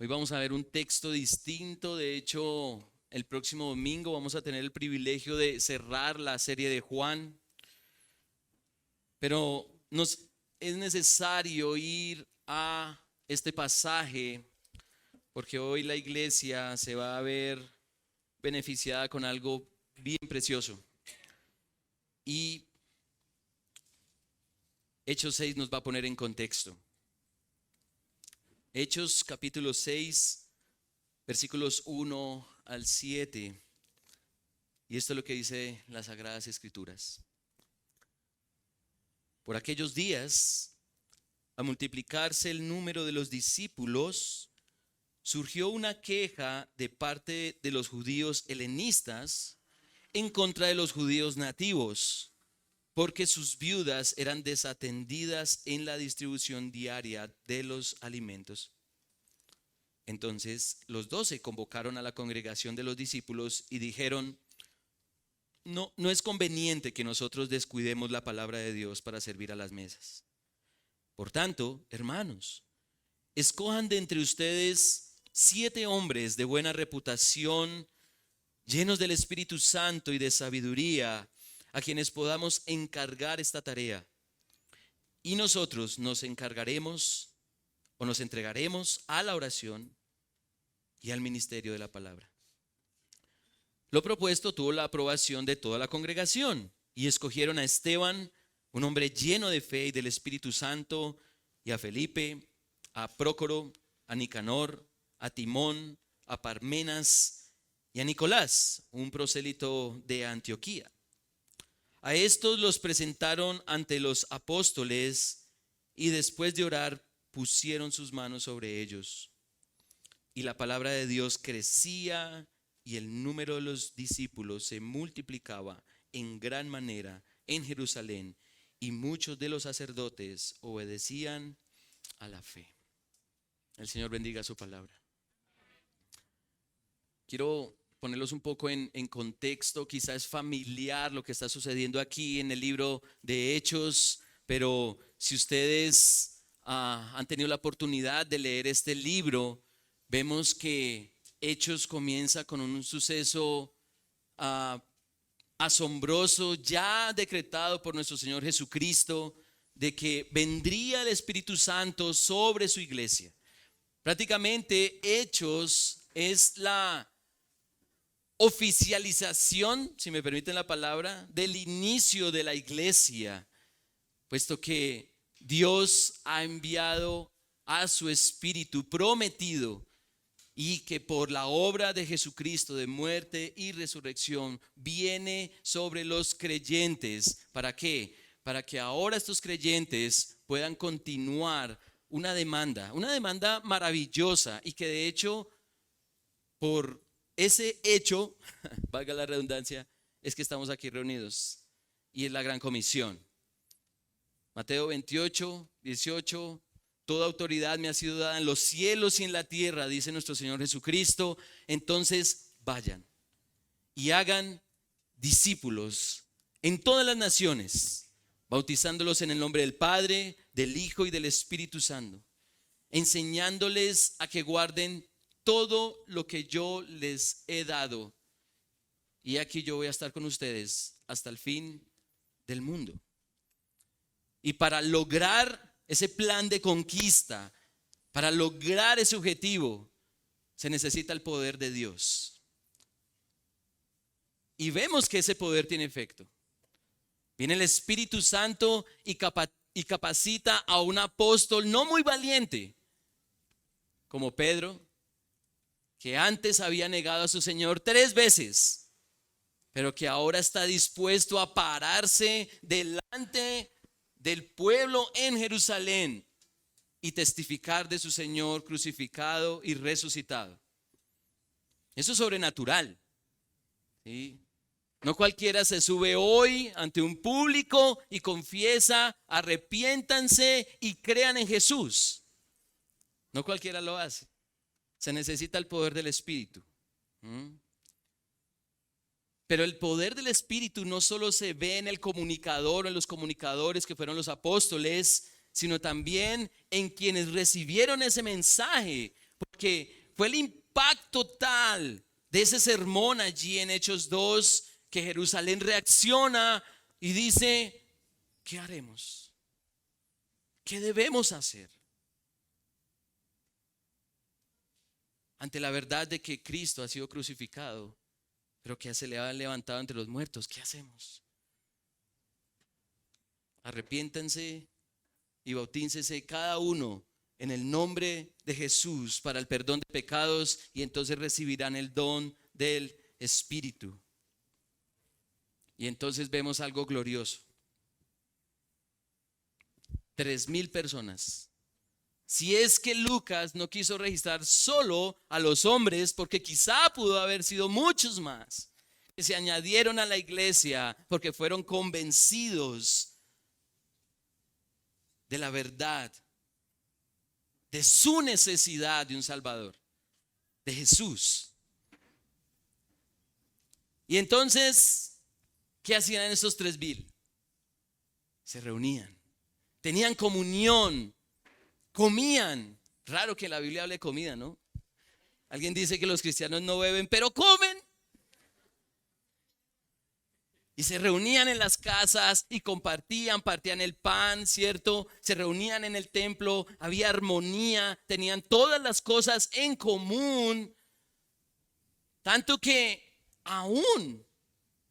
Hoy vamos a ver un texto distinto. De hecho, el próximo domingo vamos a tener el privilegio de cerrar la serie de Juan. Pero es necesario ir a este pasaje porque hoy la iglesia se va a ver beneficiada con algo bien precioso. Y Hechos 6 nos va a poner en contexto. Hechos capítulo 6, versículos 1 al 7. Y esto es lo que dice las Sagradas Escrituras. Por aquellos días, al multiplicarse el número de los discípulos, surgió una queja de parte de los judíos helenistas en contra de los judíos nativos, porque sus viudas eran desatendidas en la distribución diaria de los alimentos. Entonces los 12 convocaron a la congregación de los discípulos y dijeron: no es conveniente que nosotros descuidemos la palabra de Dios para servir a las mesas. Por tanto, hermanos, escojan de entre ustedes 7 hombres de buena reputación, llenos del Espíritu Santo y de sabiduría, a quienes podamos encargar esta tarea. Y nosotros nos encargaremos o nos entregaremos a la oración y al ministerio de la palabra. Lo propuesto tuvo la aprobación de toda la congregación y escogieron a Esteban, un hombre lleno de fe y del Espíritu Santo, y a Felipe, a Prócoro, a Nicanor, a Timón, a Parmenas y a Nicolás, un prosélito de Antioquía. A estos los presentaron ante los apóstoles y después de orar pusieron sus manos sobre ellos. Y la palabra de Dios crecía y el número de los discípulos se multiplicaba en gran manera en Jerusalén, y muchos de los sacerdotes obedecían a la fe. El Señor bendiga su palabra. Quiero ponerlos un poco en contexto. Quizás es familiar lo que está sucediendo aquí en el libro de Hechos, pero si ustedes han tenido la oportunidad de leer este libro, vemos que Hechos comienza con un suceso asombroso ya decretado por nuestro Señor Jesucristo, de que vendría el Espíritu Santo sobre su iglesia. Prácticamente Hechos es la oficialización, si me permiten la palabra, del inicio de la iglesia, puesto que Dios ha enviado a su Espíritu prometido, y que por la obra de Jesucristo de muerte y resurrección viene sobre los creyentes. ¿Para qué? Para que ahora estos creyentes puedan continuar una demanda maravillosa, y que de hecho por ese hecho, valga la redundancia, es que estamos aquí reunidos, y es la gran comisión. Mateo 28, 18. Toda autoridad me ha sido dada en los cielos y en la tierra, dice nuestro Señor Jesucristo. Entonces vayan y hagan discípulos en todas las naciones, bautizándolos en el nombre del Padre, del Hijo y del Espíritu Santo, enseñándoles a que guarden todo lo que yo les he dado. Y aquí yo voy a estar con ustedes hasta el fin del mundo. Y para lograr ese plan de conquista, para lograr ese objetivo, se necesita el poder de Dios. Y vemos que ese poder tiene efecto. Viene el Espíritu Santo y capacita a un apóstol no muy valiente, como Pedro, que antes había negado a su Señor 3 veces, pero que ahora está dispuesto a pararse delante del pueblo en Jerusalén y testificar de su Señor crucificado y resucitado. Eso es sobrenatural, ¿sí? No cualquiera se sube hoy ante un público y confiesa: arrepiéntanse y crean en Jesús. No cualquiera lo hace. Se necesita el poder del Espíritu. Pero el poder del Espíritu no solo se ve en el comunicador o en los comunicadores que fueron los apóstoles, sino también en quienes recibieron ese mensaje porque fue el impacto tal de ese sermón allí en Hechos 2 que Jerusalén reacciona y dice, ¿qué haremos? ¿Qué debemos hacer? Ante la verdad de que Cristo ha sido crucificado, pero que se le ha levantado entre los muertos, ¿qué hacemos? Arrepiéntanse y bautícense cada uno en el nombre de Jesús para el perdón de pecados y entonces recibirán el don del Espíritu. Y entonces vemos algo glorioso. 3,000 personas. Si es que Lucas no quiso registrar solo a los hombres, porque quizá pudo haber sido muchos más que se añadieron a la iglesia porque fueron convencidos de la verdad, de su necesidad de un Salvador, de Jesús. Y entonces, ¿qué hacían en esos 3,000? Se reunían, tenían comunión, comían. Raro que la Biblia hable de comida, ¿no? Alguien dice que los cristianos no beben, pero comen. Y se reunían en las casas y compartían, partían el pan, ¿cierto? Se reunían en el templo, había armonía, tenían todas las cosas en común. Tanto que aún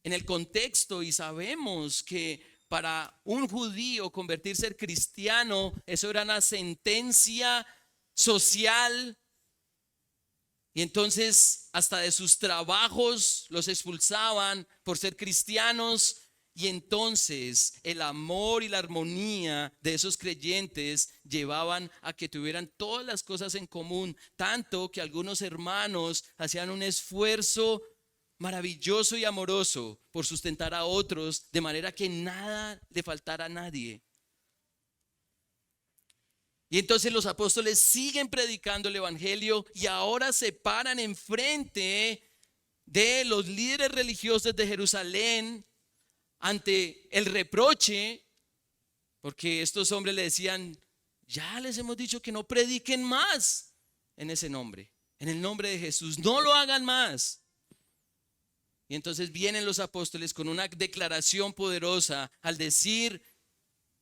en el contexto, y sabemos que para un judío convertirse en cristiano, eso era una sentencia social. Y entonces hasta de sus trabajos los expulsaban por ser cristianos. Y entonces el amor y la armonía de esos creyentes llevaban a que tuvieran todas las cosas en común. Tanto que algunos hermanos hacían un esfuerzo maravilloso y amoroso por sustentar a otros, de manera que nada le faltara a nadie. Y entonces los apóstoles siguen predicando el evangelio y ahora se paran enfrente de los líderes religiosos de Jerusalén ante el reproche, porque estos hombres le decían, ya les hemos dicho que no prediquen más en ese nombre, en el nombre de Jesús, no lo hagan más. Y entonces vienen los apóstoles con una declaración poderosa al decir,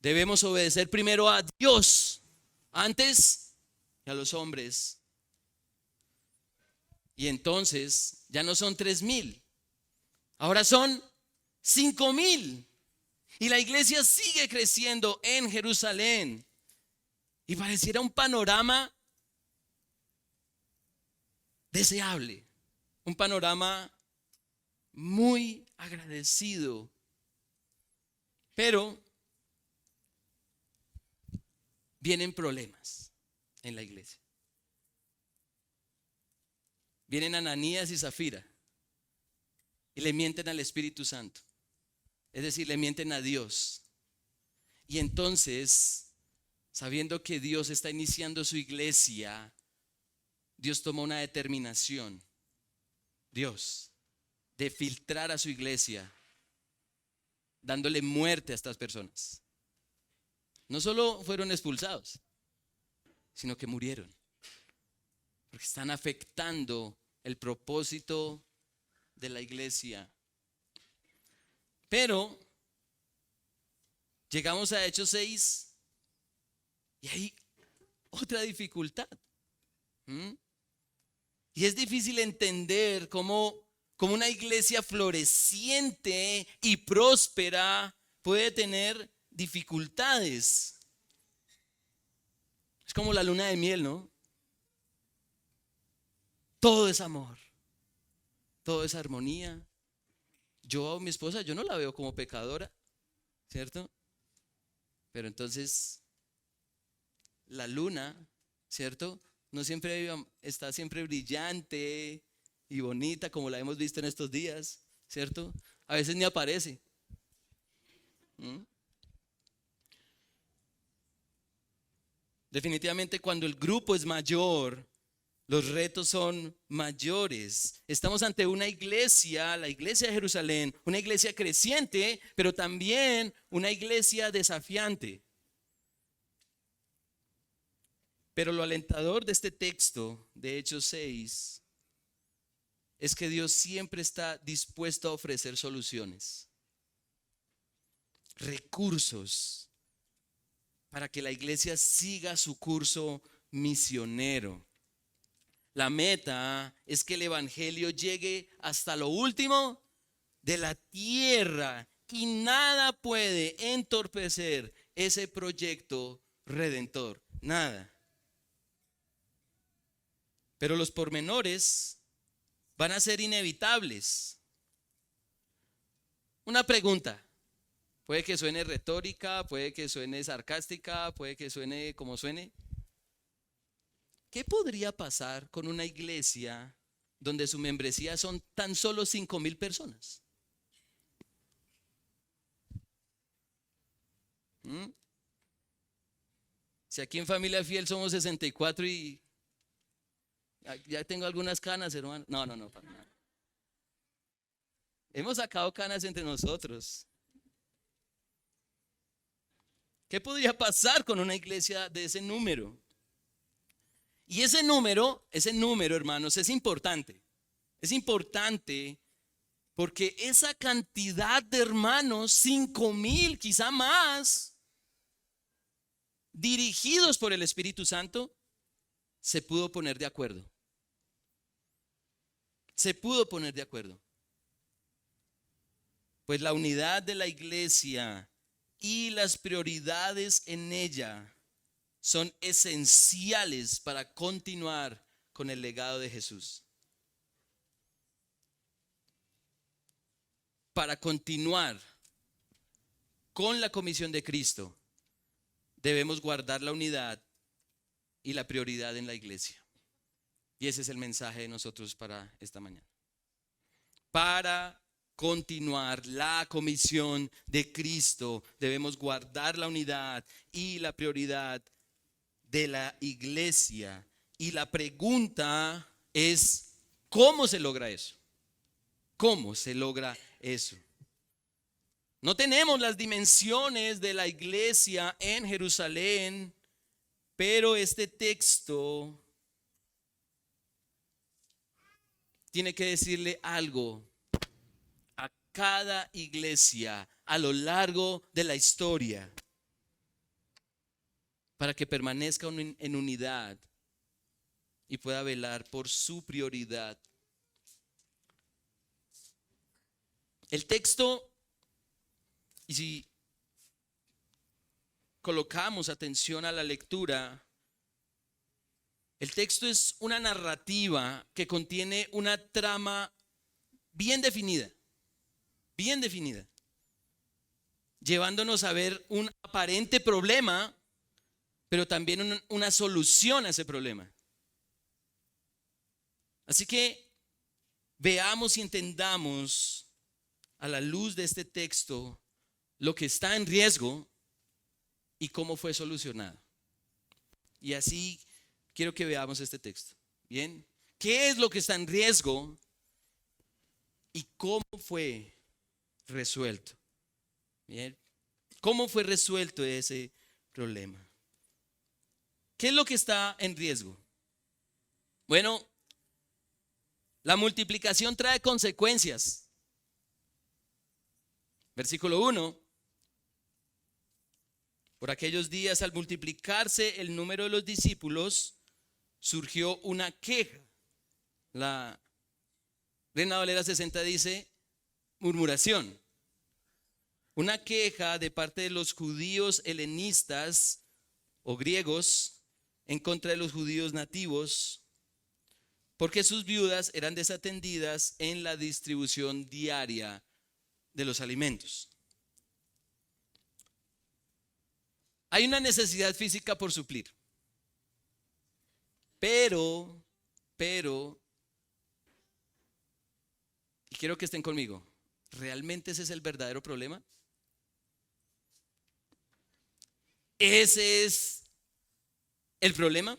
debemos obedecer primero a Dios antes que a los hombres. Y entonces ya no son 3,000, ahora son 5,000. Y la iglesia sigue creciendo en Jerusalén. Y pareciera un panorama deseable, un panorama muy agradecido. Pero vienen problemas en la iglesia. Vienen Ananías y Zafira y le mienten al Espíritu Santo. Es decir, le mienten a Dios. Y entonces, sabiendo que Dios está iniciando su iglesia, Dios toma una determinación. Dios, de filtrar a su iglesia, dándole muerte a estas personas. No solo fueron expulsados, sino que murieron, porque están afectando el propósito de la iglesia. Pero llegamos a Hechos 6 y hay otra dificultad. Y es difícil entender cómo una iglesia floreciente y próspera puede tener dificultades. Es como la luna de miel, ¿no? Todo es amor, todo es armonía. Yo a mi esposa, yo no la veo como pecadora, ¿cierto? Pero entonces la luna, ¿cierto? No siempre está siempre brillante y bonita como la hemos visto en estos días, ¿cierto? A veces ni aparece. Definitivamente cuando el grupo es mayor, los retos son mayores. Estamos ante una iglesia, la iglesia de Jerusalén, una iglesia creciente, pero también una iglesia desafiante. Pero lo alentador de este texto de Hechos 6 es que Dios siempre está dispuesto a ofrecer soluciones, recursos para que la iglesia siga su curso misionero. La meta es que el evangelio llegue hasta lo último de la tierra y nada puede entorpecer ese proyecto redentor, nada. Pero los pormenores van a ser inevitables. Una pregunta, puede que suene retórica, puede que suene sarcástica, puede que suene como suene. ¿Qué podría pasar con una iglesia donde su membresía son tan solo 5,000 personas? Si aquí en Familia Fiel somos 64 y ya tengo algunas canas, hermano. No, para nada. Hemos sacado canas entre nosotros. ¿Qué podría pasar con una iglesia de ese número? Y ese número, hermanos, es importante. Es importante porque esa cantidad de hermanos, 5,000, quizá más, dirigidos por el Espíritu Santo, se pudo poner de acuerdo. Se pudo poner de acuerdo. Pues la unidad de la iglesia y las prioridades en ella son esenciales para continuar con el legado de Jesús. Para continuar con la comisión de Cristo, debemos guardar la unidad y la prioridad en la iglesia. Y ese es el mensaje de nosotros para esta mañana. Para continuar la comisión de Cristo, debemos guardar la unidad y la prioridad de la iglesia. Y la pregunta es, ¿cómo se logra eso? ¿Cómo se logra eso? No tenemos las dimensiones de la iglesia en Jerusalén, pero este texto tiene que decirle algo a cada iglesia a lo largo de la historia para que permanezca en unidad y pueda velar por su prioridad. El texto, y si colocamos atención a la lectura, el texto es una narrativa que contiene una trama bien definida, llevándonos a ver un aparente problema, pero también una solución a ese problema. Así que veamos y entendamos a la luz de este texto lo que está en riesgo y cómo fue solucionado. Y así quiero que veamos este texto. Bien, ¿qué es lo que está en riesgo y cómo fue resuelto? Bien, ¿cómo fue resuelto ese problema? ¿Qué es lo que está en riesgo? Bueno, la multiplicación trae consecuencias. Versículo 1. Por aquellos días, al multiplicarse el número de los discípulos, surgió una queja. La Reina Valera 60 dice murmuración. Una queja de parte de los judíos helenistas o griegos en contra de los judíos nativos, porque sus viudas eran desatendidas en la distribución diaria de los alimentos. Hay una necesidad física por suplir, pero, y quiero que estén conmigo, ¿realmente ese es el verdadero problema? ¿Ese es el problema?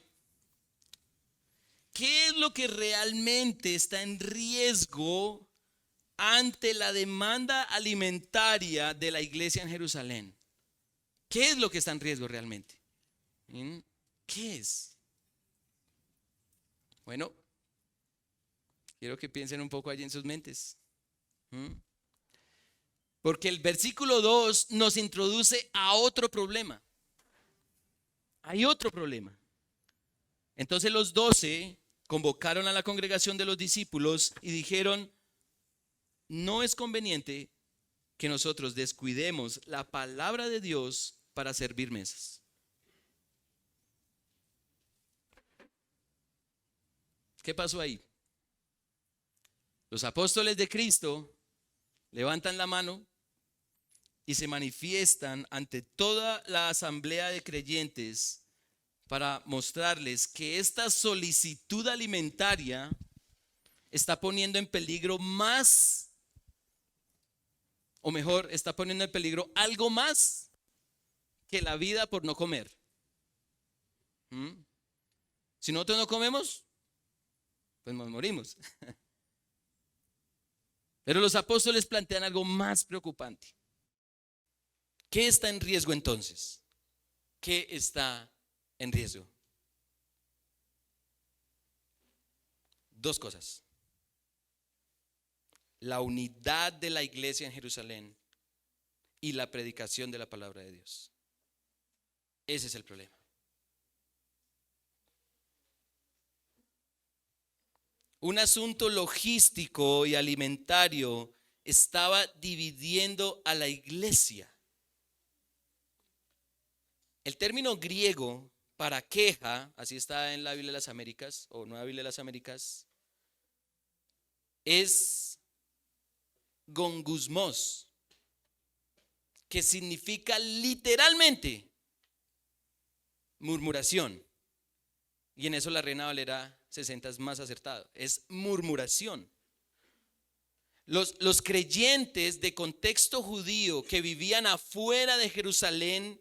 ¿Qué es lo que realmente está en riesgo ante la demanda alimentaria de la iglesia en Jerusalén? ¿Qué es lo que está en riesgo realmente? ¿Qué es? Bueno, quiero que piensen un poco allí en sus mentes. ¿Mm? Porque el versículo 2 nos introduce a otro problema. Hay otro problema. Entonces los 12 convocaron a la congregación de los discípulos y dijeron, no es conveniente que nosotros descuidemos la palabra de Dios para servir mesas. ¿Qué pasó ahí? Los apóstoles de Cristo levantan la mano y se manifiestan ante toda la asamblea de creyentes para mostrarles que esta solicitud alimentaria está poniendo en peligro más, o mejor, está poniendo en peligro algo más que la vida por no comer. Si nosotros no comemos, pues nos morimos. Pero los apóstoles plantean algo más preocupante. ¿Qué está en riesgo entonces? ¿Qué está en riesgo? Dos cosas. La unidad de la iglesia en Jerusalén y la predicación de la palabra de Dios. Ese es el problema. Un asunto logístico y alimentario estaba dividiendo a la iglesia. El término griego para queja, así está en la Biblia de las Américas o Nueva Biblia de las Américas, es gongusmos, que significa literalmente murmuración. Y en eso la Reina Valera 60 es más acertado. Es murmuración. Los creyentes de contexto judío que vivían afuera de Jerusalén,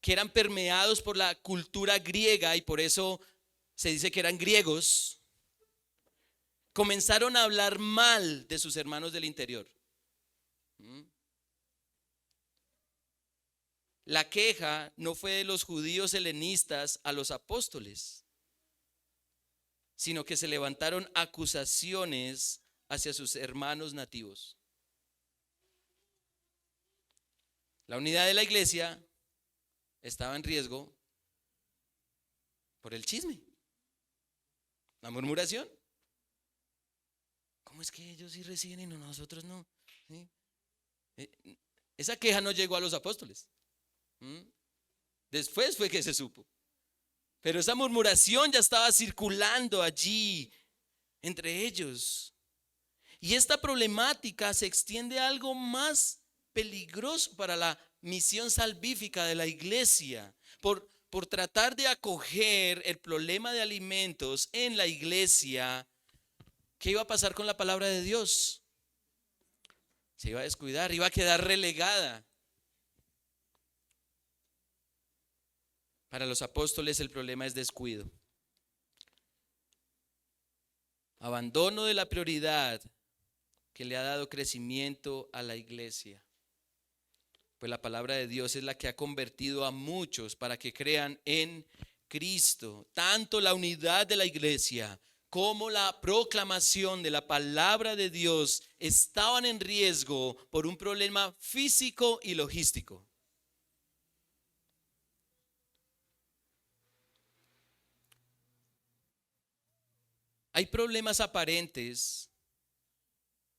que eran permeados por la cultura griega y por eso se dice que eran griegos, comenzaron a hablar mal de sus hermanos del interior. La queja no fue de los judíos helenistas a los apóstoles, sino que se levantaron acusaciones hacia sus hermanos nativos. La unidad de la iglesia estaba en riesgo por el chisme, la murmuración. ¿Cómo es que ellos sí reciben y nosotros no? ¿Sí? Esa queja no llegó a los apóstoles. Después fue que se supo. Pero esa murmuración ya estaba circulando allí entre ellos. Y esta problemática se extiende a algo más peligroso para la misión salvífica de la iglesia. Por tratar de acoger el problema de alimentos en la iglesia, ¿qué iba a pasar con la palabra de Dios? Se iba a descuidar, iba a quedar relegada. Para los apóstoles el problema es descuido. Abandono de la prioridad que le ha dado crecimiento a la iglesia. Pues la palabra de Dios es la que ha convertido a muchos para que crean en Cristo. Tanto la unidad de la iglesia como la proclamación de la palabra de Dios estaban en riesgo por un problema físico y logístico. Hay problemas aparentes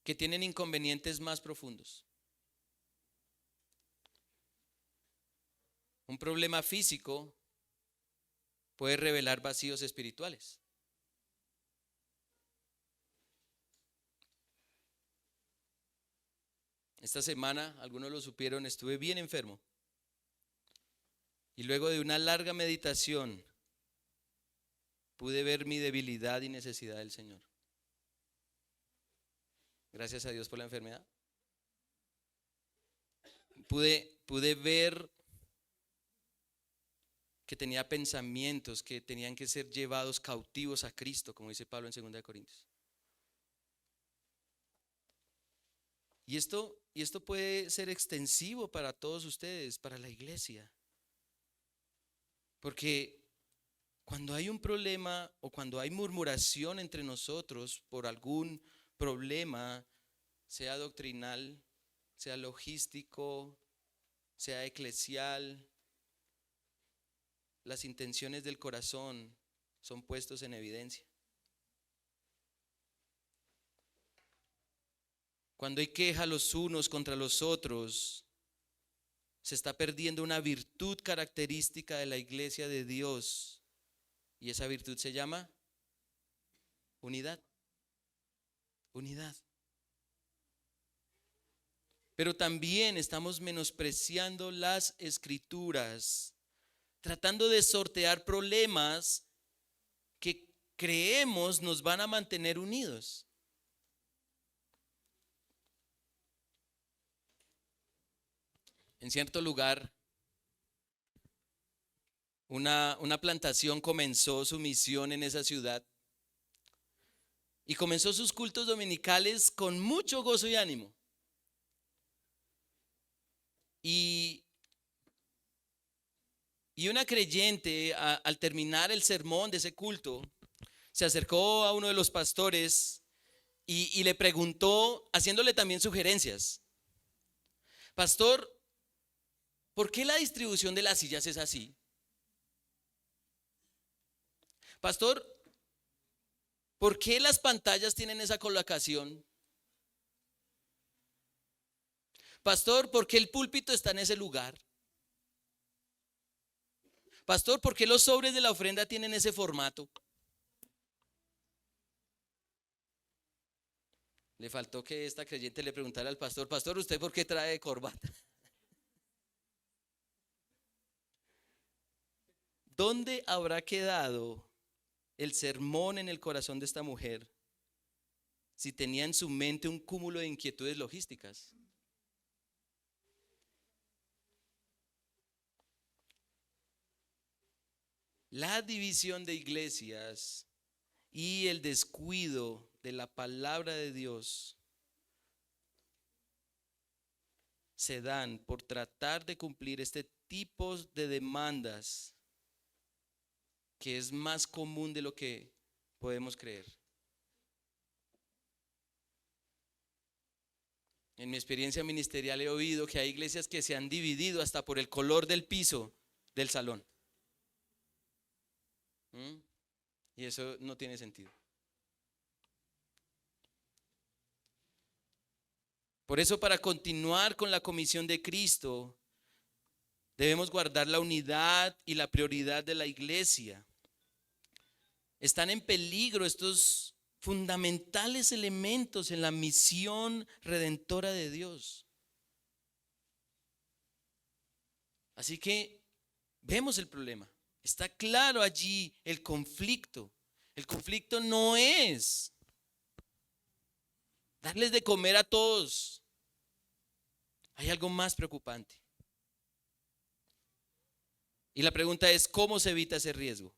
que tienen inconvenientes más profundos. Un problema físico puede revelar vacíos espirituales. Esta semana, algunos lo supieron, estuve bien enfermo. Y luego de una larga meditación, pude ver mi debilidad y necesidad del Señor. Gracias a Dios por la enfermedad. Pude ver que tenía pensamientos que tenían que ser llevados cautivos a Cristo, como dice Pablo en 2 Corintios. Y esto puede ser extensivo para todos ustedes, para la iglesia. Porque Cuando hay un problema o cuando hay murmuración entre nosotros por algún problema, sea doctrinal, sea logístico, sea eclesial, las intenciones del corazón son puestos en evidencia. Cuando hay queja los unos contra los otros, se está perdiendo una virtud característica de la iglesia de Dios. Y esa virtud se llama unidad. Unidad. Pero también estamos menospreciando las escrituras, tratando de sortear problemas que creemos nos van a mantener unidos. En cierto lugar, una plantación comenzó su misión en esa ciudad y comenzó sus cultos dominicales con mucho gozo y ánimo. Y una creyente, al terminar el sermón de ese culto, se acercó a uno de los pastores y le preguntó, haciéndole también sugerencias: pastor, ¿por qué la distribución de las sillas es así? Pastor, ¿por qué las pantallas tienen esa colocación? Pastor, ¿por qué el púlpito está en ese lugar? Pastor, ¿por qué los sobres de la ofrenda tienen ese formato? Le faltó que esta creyente le preguntara al pastor: pastor, ¿usted por qué trae corbata? ¿Dónde habrá quedado el sermón en el corazón de esta mujer si tenía en su mente un cúmulo de inquietudes logísticas? La división de iglesias y el descuido de la palabra de Dios se dan por tratar de cumplir este tipo de demandas que es más común de lo que podemos creer. En mi experiencia ministerial he oído que hay iglesias que se han dividido hasta por el color del piso del salón. Y eso no tiene sentido. Por eso, para continuar con la comisión de Cristo, debemos guardar la unidad y la prioridad de la iglesia. Están en peligro estos fundamentales elementos en la misión redentora de Dios. Así que vemos el problema. Está claro allí el conflicto. El conflicto no es darles de comer a todos. Hay algo más preocupante. Y la pregunta es: ¿cómo se evita ese riesgo?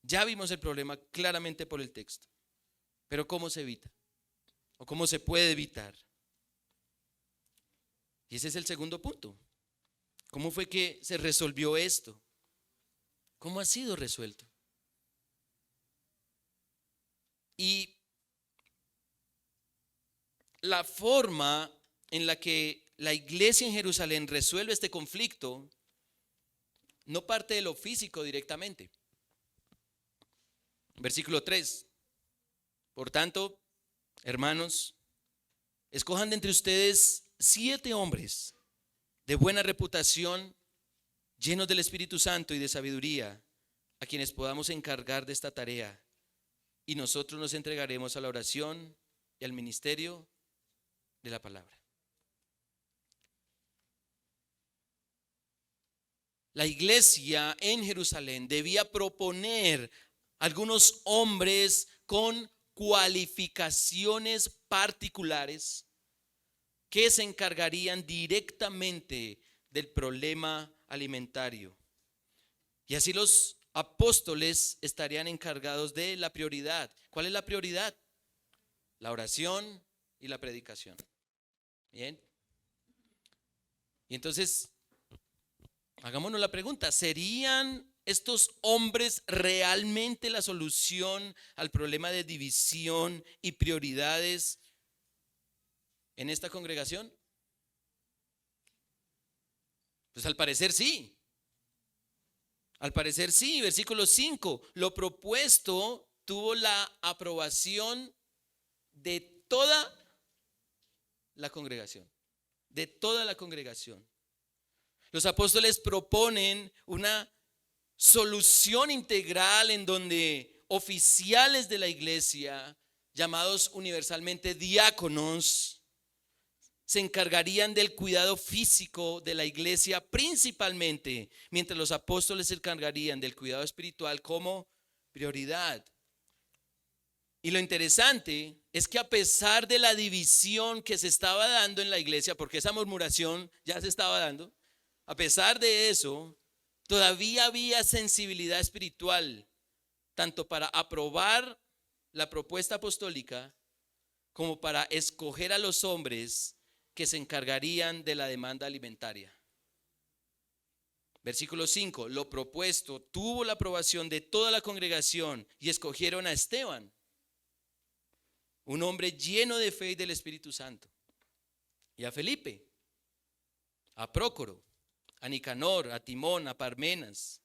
Ya vimos el problema claramente por el texto. Pero ¿cómo se evita? ¿O cómo se puede evitar? Y ese es el segundo punto. ¿Cómo fue que se resolvió esto? ¿Cómo ha sido resuelto? Y la forma en la que la iglesia en Jerusalén resuelve este conflicto no parte de lo físico directamente. Versículo 3. Por tanto, hermanos, escojan de entre ustedes 7 hombres de buena reputación, llenos del Espíritu Santo y de sabiduría, a quienes podamos encargar de esta tarea, y nosotros nos entregaremos a la oración y al ministerio de la palabra. La iglesia en Jerusalén debía proponer algunos hombres con cualificaciones particulares que se encargarían directamente del problema alimentario. Y así los apóstoles estarían encargados de la prioridad. ¿Cuál es la prioridad? La oración y la predicación. Bien. Y entonces, hagámonos la pregunta: ¿serían estos hombres realmente la solución al problema de división y prioridades en esta congregación? Pues al parecer sí. Al parecer sí. Versículo 5. Lo propuesto tuvo la aprobación de toda la congregación. De toda la congregación. Los apóstoles proponen una solución integral en donde oficiales de la iglesia, llamados universalmente diáconos, se encargarían del cuidado físico de la iglesia principalmente, mientras los apóstoles se encargarían del cuidado espiritual como prioridad. Y lo interesante es que a pesar de la división que se estaba dando en la iglesia, porque esa murmuración ya se estaba dando, a pesar de eso, todavía había sensibilidad espiritual, tanto para aprobar la propuesta apostólica como para escoger a los hombres que se encargarían de la demanda alimentaria. Versículo 5, lo propuesto tuvo la aprobación de toda la congregación y escogieron a Esteban, un hombre lleno de fe y del Espíritu Santo, y a Felipe, a Prócoro, a Nicanor, a Timón, a Parmenas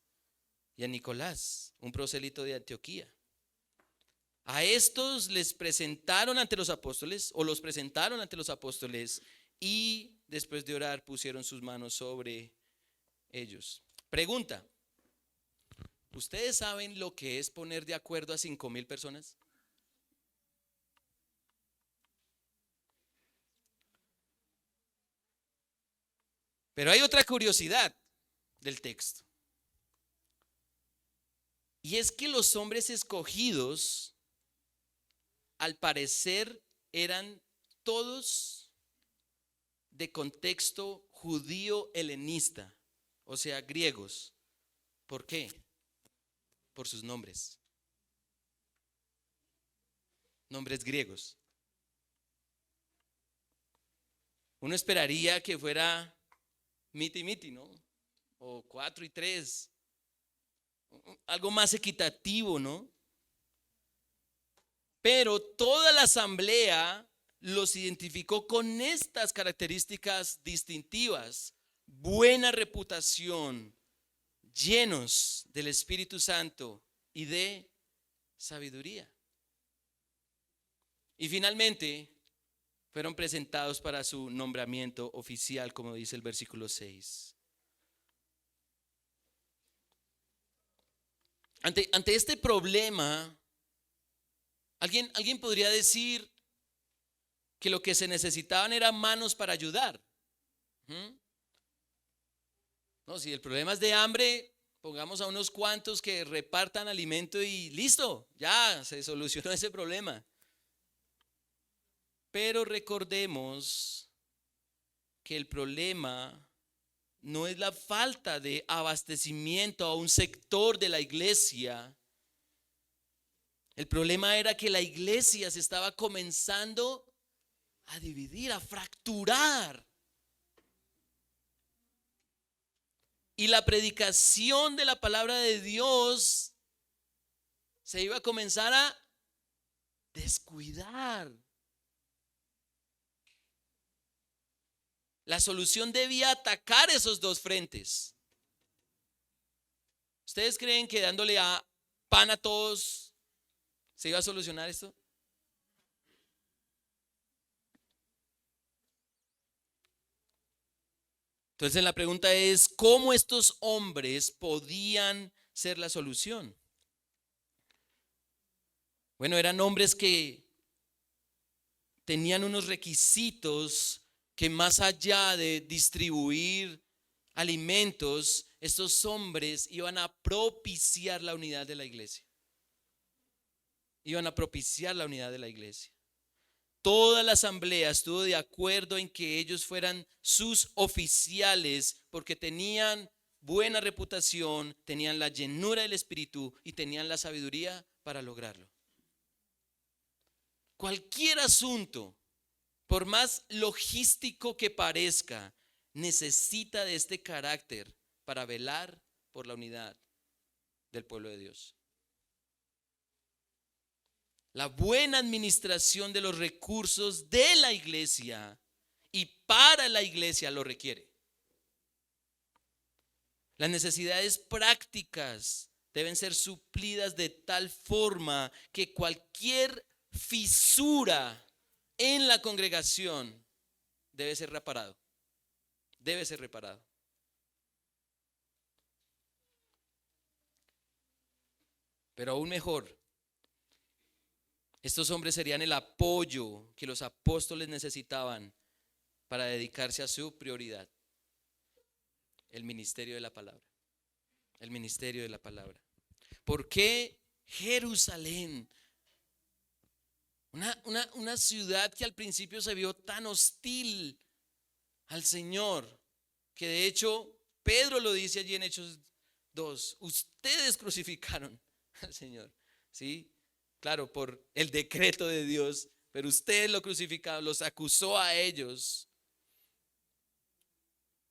y a Nicolás, un prosélito de Antioquía. A estos les presentaron ante los apóstoles, o los presentaron ante los apóstoles, y después de orar pusieron sus manos sobre ellos. Pregunta: ¿ustedes saben lo que es poner de acuerdo a 5,000 personas? Pero hay otra curiosidad del texto. Y es que los hombres escogidos, al parecer, eran todos de contexto judío helenista, o sea, griegos. ¿Por qué? Por sus nombres. Nombres griegos. Uno esperaría que fuera miti miti, ¿no? O 4 y 3. Algo más equitativo, ¿no? Pero toda la asamblea los identificó con estas características distintivas: buena reputación, llenos del Espíritu Santo y de sabiduría. Y finalmente fueron presentados para su nombramiento oficial, como dice el versículo 6. Ante este problema, alguien podría decir que lo que se necesitaban eran manos para ayudar. No, si el problema es de hambre, pongamos a unos cuantos que repartan alimento y listo, ya se solucionó ese problema. Pero recordemos que el problema no es la falta de abastecimiento a un sector de la iglesia. El problema era que la iglesia se estaba comenzando a dividir, a fracturar. Y la predicación de la palabra de Dios se iba a comenzar a descuidar. La solución debía atacar esos dos frentes. ¿Ustedes creen que dándole pan a todos se iba a solucionar esto? Entonces la pregunta es: ¿cómo estos hombres podían ser la solución? Bueno, eran hombres que tenían unos requisitos que, más allá de distribuir alimentos, estos hombres iban a propiciar la unidad de la iglesia. Iban a propiciar la unidad de la iglesia. Toda la asamblea estuvo de acuerdo en que ellos fueran sus oficiales porque tenían buena reputación, tenían la llenura del Espíritu y tenían la sabiduría para lograrlo. Cualquier asunto, por más logístico que parezca, necesita de este carácter para velar por la unidad. del pueblo de Dios. La buena administración de los recursos de la iglesia y para la iglesia lo requiere. Las necesidades prácticas deben ser suplidas de tal forma que cualquier fisura en la congregación debe ser reparado. Debe ser reparado. Pero aún mejor, estos hombres serían el apoyo que los apóstoles necesitaban para dedicarse a su prioridad, el ministerio de la palabra. El ministerio de la palabra. ¿Por qué Jerusalén? Una ciudad que al principio se vio tan hostil al Señor, que de hecho Pedro lo dice allí en Hechos 2, ustedes crucificaron al Señor, ¿sí? Claro, por el decreto de Dios, pero ustedes lo crucificaron, los acusó a ellos.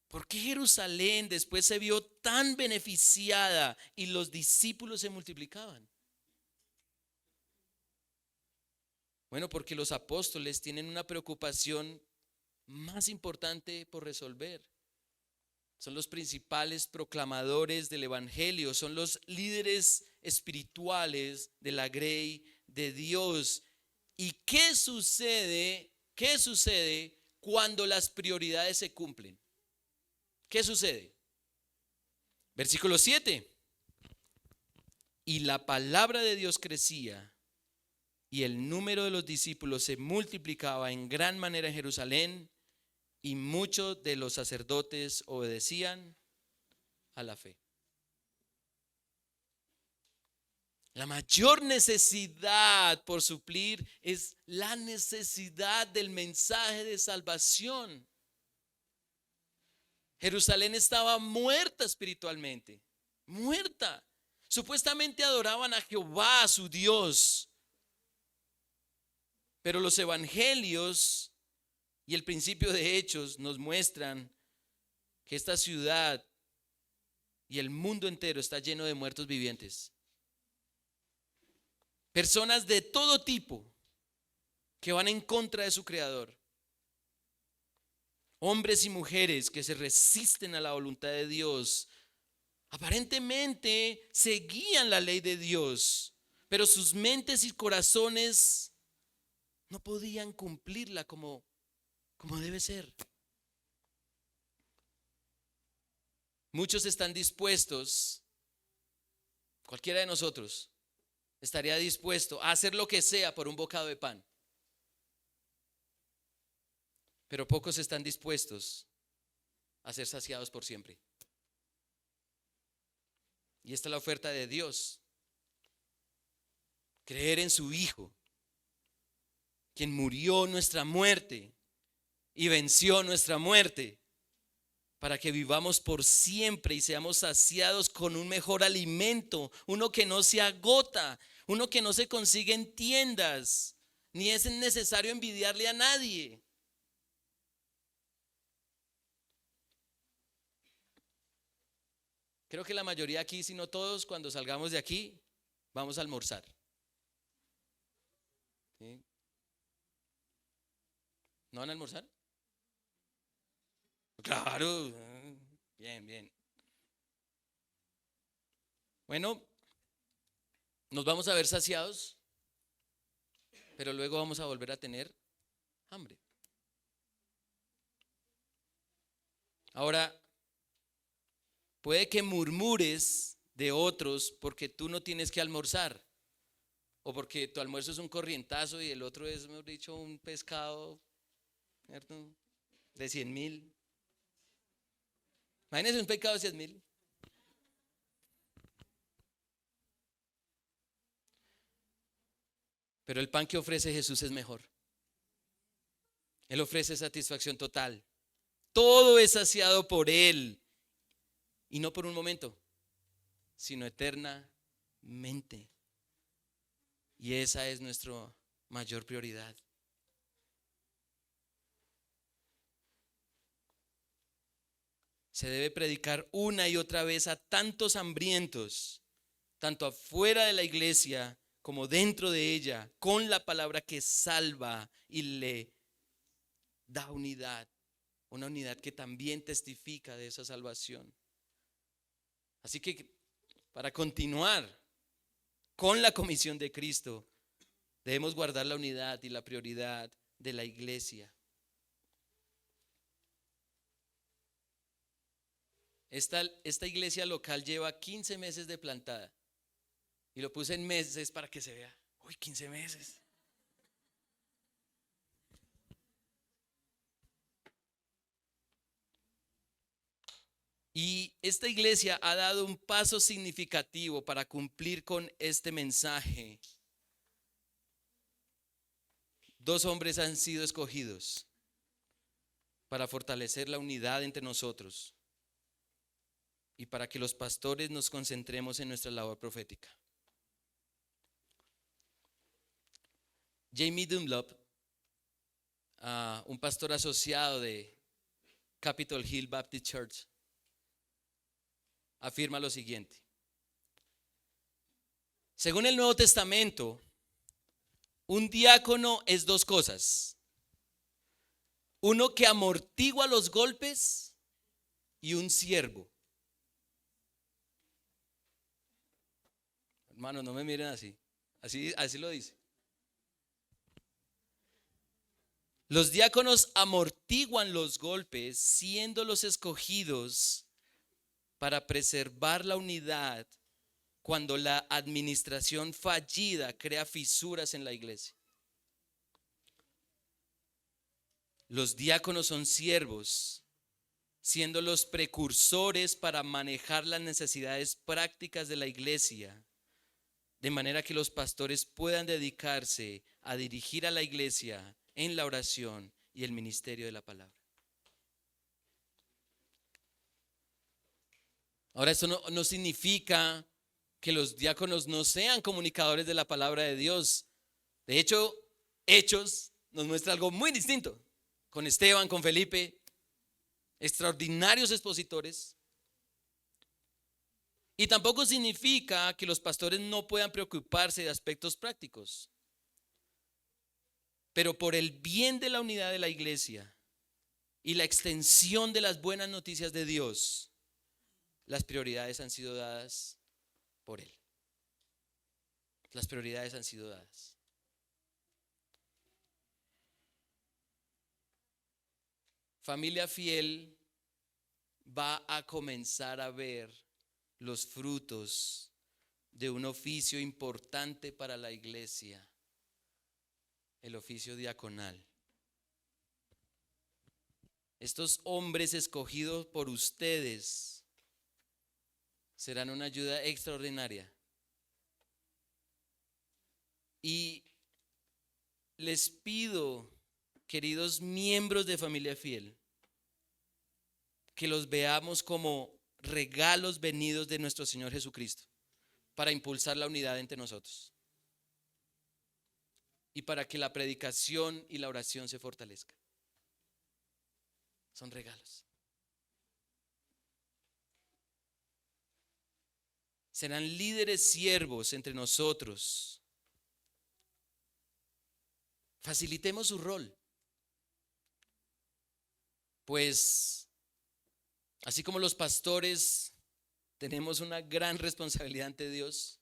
¿Por qué Jerusalén después se vio tan beneficiada y los discípulos se multiplicaban? Bueno, porque los apóstoles tienen una preocupación más importante por resolver. Son los principales proclamadores del evangelio, son los líderes espirituales de la grey de Dios. ¿Y qué sucede? ¿Qué sucede cuando las prioridades se cumplen? ¿Qué sucede? Versículo 7. Y la palabra de Dios crecía y el número de los discípulos se multiplicaba en gran manera en Jerusalén y muchos de los sacerdotes obedecían a la fe. La mayor necesidad por suplir es la necesidad del mensaje de salvación. Jerusalén estaba muerta espiritualmente, muerta. Supuestamente adoraban a Jehová, su Dios. Pero los evangelios y el principio de Hechos nos muestran que esta ciudad y el mundo entero está lleno de muertos vivientes. Personas de todo tipo que van en contra de su Creador. Hombres y mujeres que se resisten a la voluntad de Dios. Aparentemente seguían la ley de Dios, pero sus mentes y corazones no podían cumplirla como debe ser. Muchos están dispuestos, cualquiera de nosotros estaría dispuesto a hacer lo que sea por un bocado de pan. Pero pocos están dispuestos a ser saciados por siempre. Y esta es la oferta de Dios. Creer en su Hijo, quien murió nuestra muerte y venció nuestra muerte, para que vivamos por siempre y seamos saciados con un mejor alimento, uno que no se agota, uno que no se consigue en tiendas, ni es necesario envidiarle a nadie. Creo que la mayoría aquí, si no todos, cuando salgamos de aquí, vamos a almorzar. ¿Sí? ¿No van a almorzar? Claro, bien, bien. Bueno, nos vamos a ver saciados, pero luego vamos a volver a tener hambre. Ahora, puede que murmures de otros porque tú no tienes que almorzar, o porque tu almuerzo es un corrientazo y el otro es, mejor dicho, un pescado, ¿cierto?, de 100,000. Imagínense un pescado de 100,000. Pero el pan que ofrece Jesús es mejor. Él ofrece satisfacción total. Todo es saciado por Él. Y no por un momento, sino eternamente. Y esa es nuestra mayor prioridad. Se debe predicar una y otra vez a tantos hambrientos tanto afuera de la iglesia como dentro de ella, con la palabra que salva y le da unidad, una unidad que también testifica de esa salvación. Así que para continuar con la comisión de Cristo, debemos guardar la unidad y la prioridad de la iglesia. Esta iglesia local lleva 15 meses de plantada. Y lo puse en meses para que se vea. Uy, 15 meses. Y esta iglesia ha dado un paso significativo para cumplir con este mensaje. 2 hombres han sido escogidos para fortalecer la unidad entre nosotros y para que los pastores nos concentremos en nuestra labor profética. Jamie Dunlop, un pastor asociado de Capitol Hill Baptist Church, afirma lo siguiente: según el Nuevo Testamento, un diácono es 2 cosas: uno que amortigua los golpes y un siervo. Hermanos, no me miren así lo dice. Los diáconos amortiguan los golpes, siendo los escogidos para preservar la unidad cuando la administración fallida crea fisuras en la iglesia. Los diáconos son siervos, siendo los precursores para manejar las necesidades prácticas de la iglesia, de manera que los pastores puedan dedicarse a dirigir a la iglesia en la oración y el ministerio de la palabra. Ahora, esto no significa que los diáconos no sean comunicadores de la palabra de Dios. De hecho, Hechos nos muestra algo muy distinto. Con Esteban, con Felipe, extraordinarios expositores. Y tampoco significa que los pastores no puedan preocuparse de aspectos prácticos. Pero por el bien de la unidad de la iglesia y la extensión de las buenas noticias de Dios, las prioridades han sido dadas por Él. Las prioridades han sido dadas. Familia Fiel va a comenzar a ver los frutos de un oficio importante para la iglesia, el oficio diaconal. Estos hombres escogidos por ustedes serán una ayuda extraordinaria. Y les pido, queridos miembros de Familia Fiel, que los veamos como regalos venidos de nuestro Señor Jesucristo para impulsar la unidad entre nosotros y para que la predicación y la oración se fortalezcan. Son regalos. Serán líderes siervos entre nosotros. Facilitemos su rol. Pues, así como los pastores tenemos una gran responsabilidad ante Dios,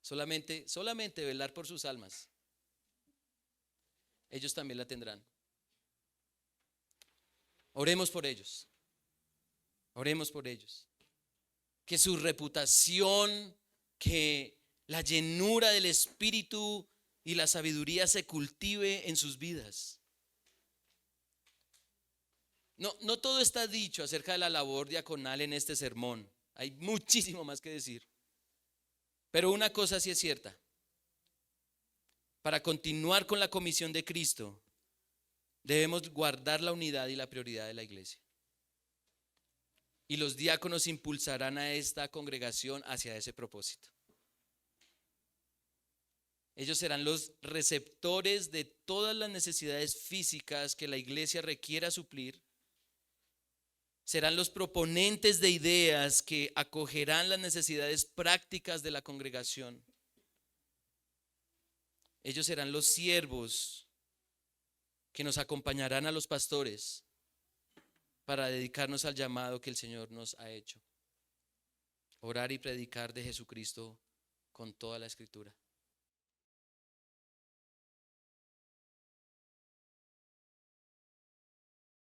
solamente velar por sus almas, ellos también la tendrán. Oremos por ellos. Oremos por ellos. Que su reputación, que la llenura del Espíritu y la sabiduría se cultive en sus vidas. No todo está dicho acerca de la labor diaconal en este sermón. Hay muchísimo más que decir. Pero una cosa sí es cierta. Para continuar con la comisión de Cristo, debemos guardar la unidad y la prioridad de la iglesia. Y los diáconos impulsarán a esta congregación hacia ese propósito. Ellos serán los receptores de todas las necesidades físicas que la iglesia requiera suplir, Serán los proponentes de ideas que acogerán las necesidades prácticas de la congregación. Ellos serán los siervos que nos acompañarán a los pastores para dedicarnos al llamado que el Señor nos ha hecho. Orar y predicar de Jesucristo con toda la Escritura.